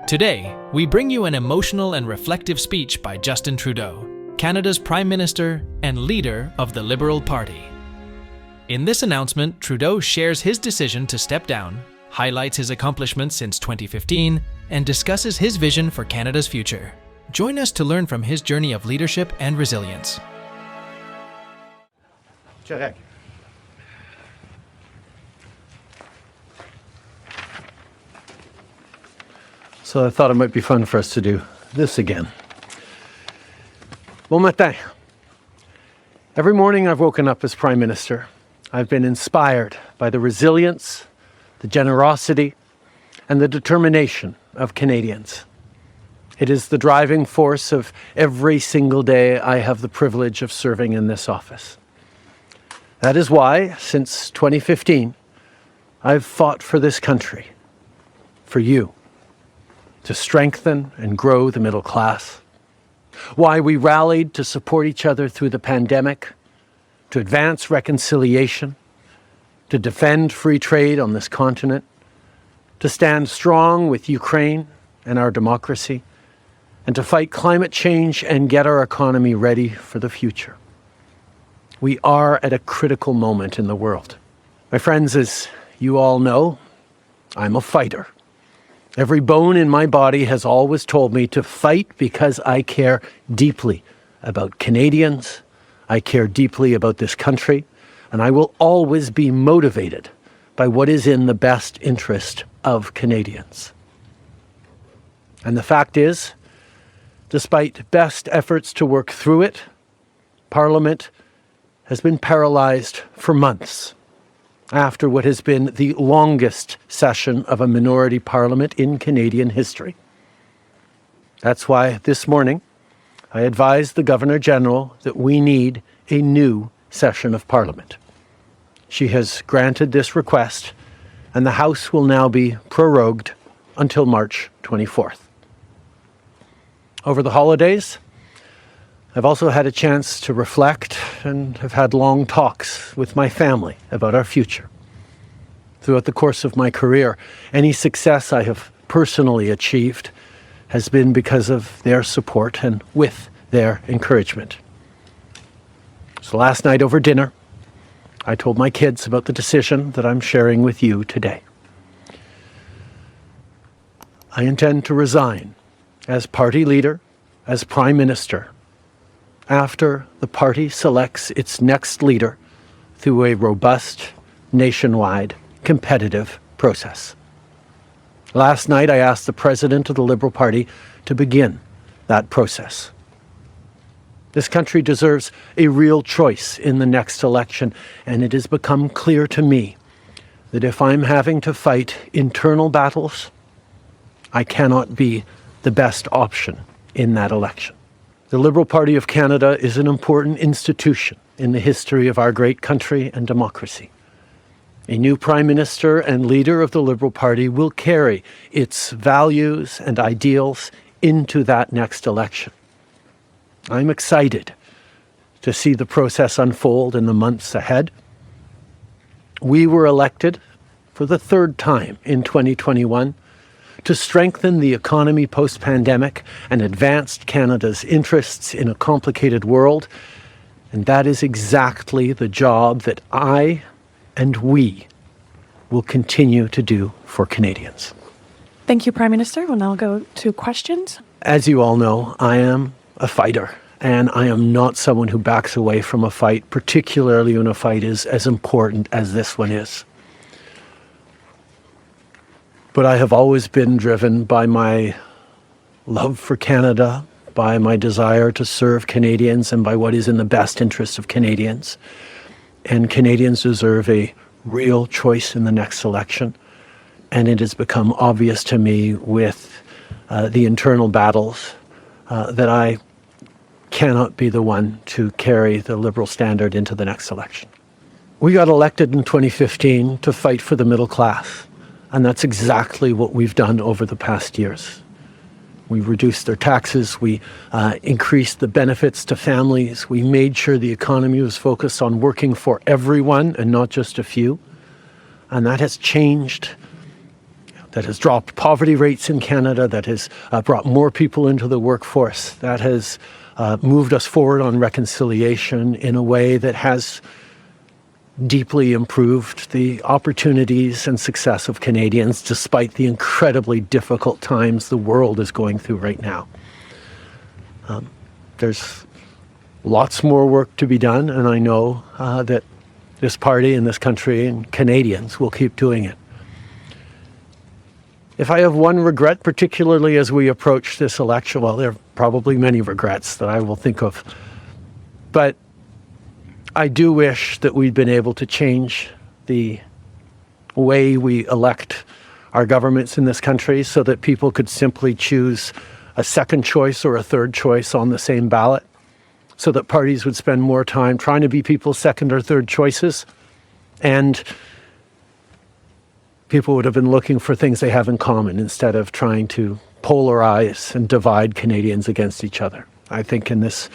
Today, we bring you an emotional and reflective speech by Justin Trudeau, Canada's Prime Minister and leader of the Liberal Party. In this announcement, Trudeau shares his decision to step down, highlights his accomplishments since 2015, and discusses his vision for Canada's future. Join us to learn from his journey of leadership and resilience. Correct. So I thought it might be fun for us to do this again. Bon matin. Every morning I've woken up as Prime Minister. I've been inspired by the resilience, the generosity, and the determination of Canadians. It is the driving force of every single day I have the privilege of serving in this office. That is why, since 2015, I've fought for this country, for you, to strengthen and grow the middle class. Why we rallied to support each other through the pandemic, to advance reconciliation, to defend free trade on this continent, to stand strong with Ukraine and our democracy, and to fight climate change and get our economy ready for the future. We are at a critical moment in the world. My friends, as you all know, I'm a fighter. Every bone in my body has always told me to fight because I care deeply about Canadians, I care deeply about this country, and I will always be motivated by what is in the best interest of Canadians. And the fact is, despite best efforts to work through it, Parliament has been paralysed for months after what has been the longest session of a minority parliament in Canadian history. That's why this morning I advised the Governor-General that we need a new session of Parliament. She has granted this request, and the House will now be prorogued until March 24th. Over the holidays, I've also had a chance to reflect and have had long talks with my family about our future. Throughout the course of my career, any success I have personally achieved has been because of their support and with their encouragement. So last night over dinner, I told my kids about the decision that I'm sharing with you today. I intend to resign as party leader, as Prime Minister, after the party selects its next leader through a robust, nationwide, competitive process. Last night, I asked the President of the Liberal Party to begin that process. This country deserves a real choice in the next election, and it has become clear to me that if I'm having to fight internal battles, I cannot be the best option in that election. The Liberal Party of Canada is an important institution in the history of our great country and democracy. A new Prime Minister and leader of the Liberal Party will carry its values and ideals into that next election. I'm excited to see the process unfold in the months ahead. We were elected for the third time in 2021 to strengthen the economy post-pandemic and advance Canada's interests in a complicated world. And that is exactly the job that I and we will continue to do for Canadians. Thank you, Prime Minister. We'll now go to questions. As you all know, I am a fighter, and I am not someone who backs away from a fight, particularly when a fight is as important as this one is. But I have always been driven by my love for Canada, by my desire to serve Canadians, and by what is in the best interest of Canadians. And Canadians deserve a real choice in the next election. And it has become obvious to me with the internal battles that I cannot be the one to carry the Liberal standard into the next election. We got elected in 2015 to fight for the middle class. And that's exactly what we've done over the past years. We reduced their taxes, we increased the benefits to families, we made sure the economy was focused on working for everyone and not just a few. And that has changed that has dropped poverty rates in Canada, that has brought more people into the workforce, that has moved us forward on reconciliation in a way that has deeply improved the opportunities and success of Canadians despite the incredibly difficult times the world is going through right now. There's lots more work to be done, and I know that this party and this country and Canadians will keep doing it. If I have one regret, particularly as we approach this election, well, there are probably many regrets that I will think of, but I do wish that we'd been able to change the way we elect our governments in this country so that people could simply choose a second choice or a third choice on the same ballot, so that parties would spend more time trying to be people's second or third choices, and people would have been looking for things they have in common instead of trying to polarize and divide Canadians against each other. I think in this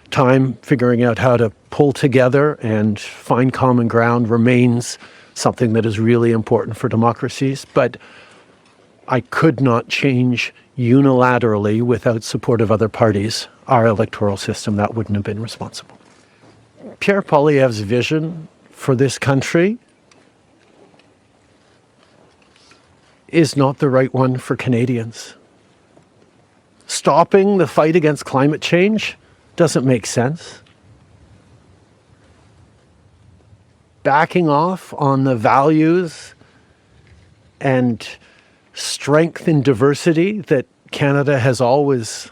time, figuring out how to pull together and find common ground remains something that is really important for democracies, but I could not change unilaterally without support of other parties our electoral system. That wouldn't have been responsible. Pierre Poilievre's vision for this country is not the right one for Canadians. Stopping the fight against climate change doesn't make sense. Backing off on the values and strength in diversity that Canada has always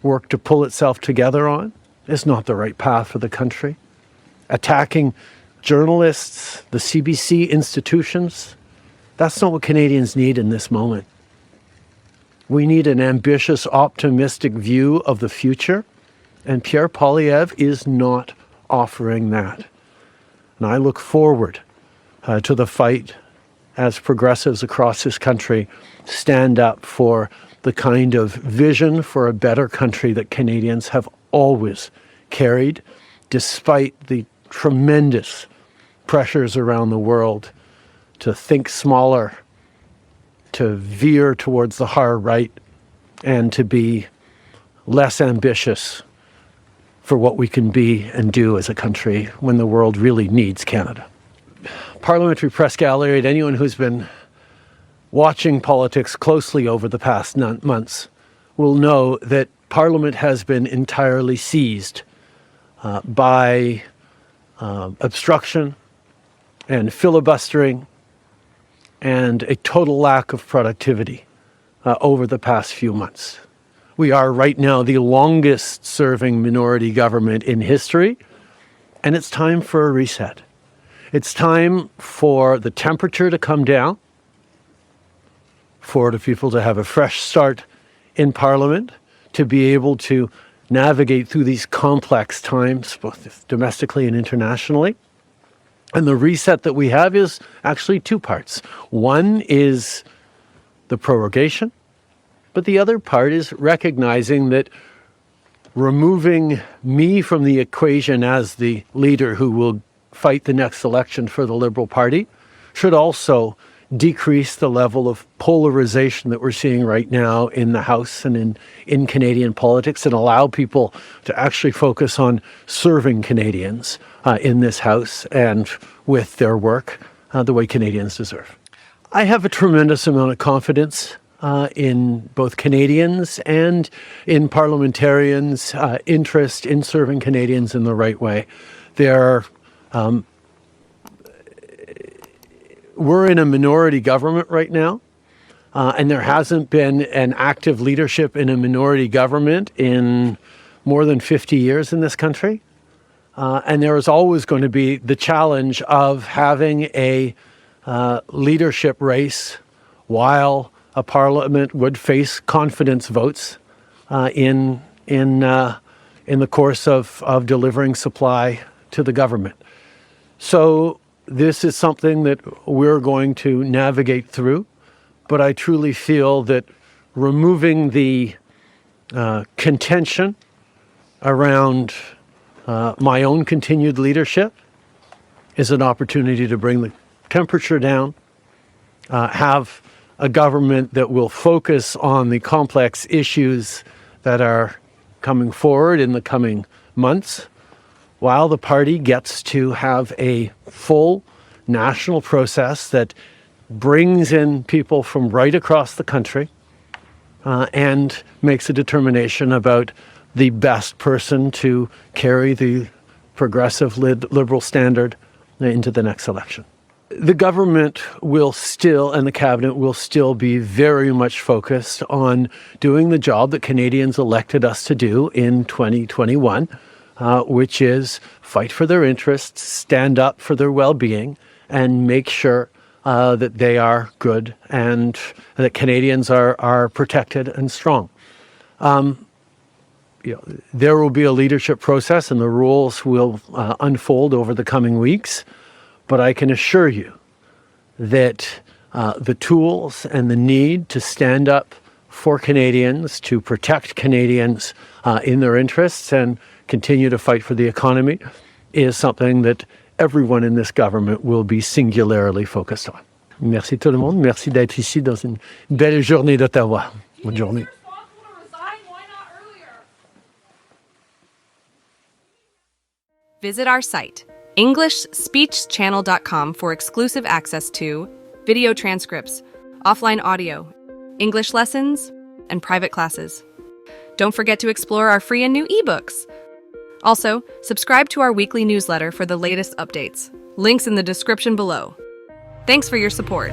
worked to pull itself together on is not the right path for the country. Attacking journalists, the CBC institutions, that's not what Canadians need in this moment. We need an ambitious, optimistic view of the future, and Pierre Poilievre is not offering that. And I look forward to the fight as progressives across this country stand up for the kind of vision for a better country that Canadians have always carried, despite the tremendous pressures around the world to think smaller, to veer towards the hard right, and to be less ambitious for what we can be and do as a country when the world really needs Canada. Parliamentary Press Gallery, and anyone who's been watching politics closely over the past months will know that Parliament has been entirely seized by obstruction and filibustering and a total lack of productivity over the past few months. We are right now the longest serving minority government in history, and it's time for a reset. It's time for the temperature to come down, for the people to have a fresh start in Parliament, to be able to navigate through these complex times, both domestically and internationally. And the reset that we have is actually two parts. One is the prorogation, but the other part is recognizing that removing me from the equation as the leader who will fight the next election for the Liberal Party should also decrease the level of polarization that we're seeing right now in the House and in Canadian politics, and allow people to actually focus on serving Canadians in this House and with their work the way Canadians deserve. I have a tremendous amount of confidence in both Canadians and in parliamentarians' interest in serving Canadians in the right way. We're in a minority government right now, and there hasn't been an active leadership in a minority government in more than 50 years in this country. And there is always going to be the challenge of having a leadership race while a parliament would face confidence votes in the course of delivering supply to the government. So this is something that we're going to navigate through, but I truly feel that removing the contention around my own continued leadership is an opportunity to bring the temperature down have a government that will focus on the complex issues that are coming forward in the coming months, while the party gets to have a full national process that brings in people from right across the country and makes a determination about the best person to carry the progressive liberal standard into the next election. The government will still, and the cabinet will still be very much focused on doing the job that Canadians elected us to do in 2021, which is fight for their interests, stand up for their well-being, and make sure that they are good and that Canadians are protected and strong. There will be a leadership process and the rules will unfold over the coming weeks. But I can assure you that the tools and the need to stand up for Canadians, to protect Canadians in their interests and continue to fight for the economy is something that everyone in this government will be singularly focused on. Merci tout le monde. Merci d'être ici dans une belle journée d'Ottawa. Bonne journée. Visit our site, EnglishSpeechChannel.com, for exclusive access to video transcripts, offline audio, English lessons, and private classes. Don't forget to explore our free and new ebooks. Also, subscribe to our weekly newsletter for the latest updates. Links in the description below. Thanks for your support.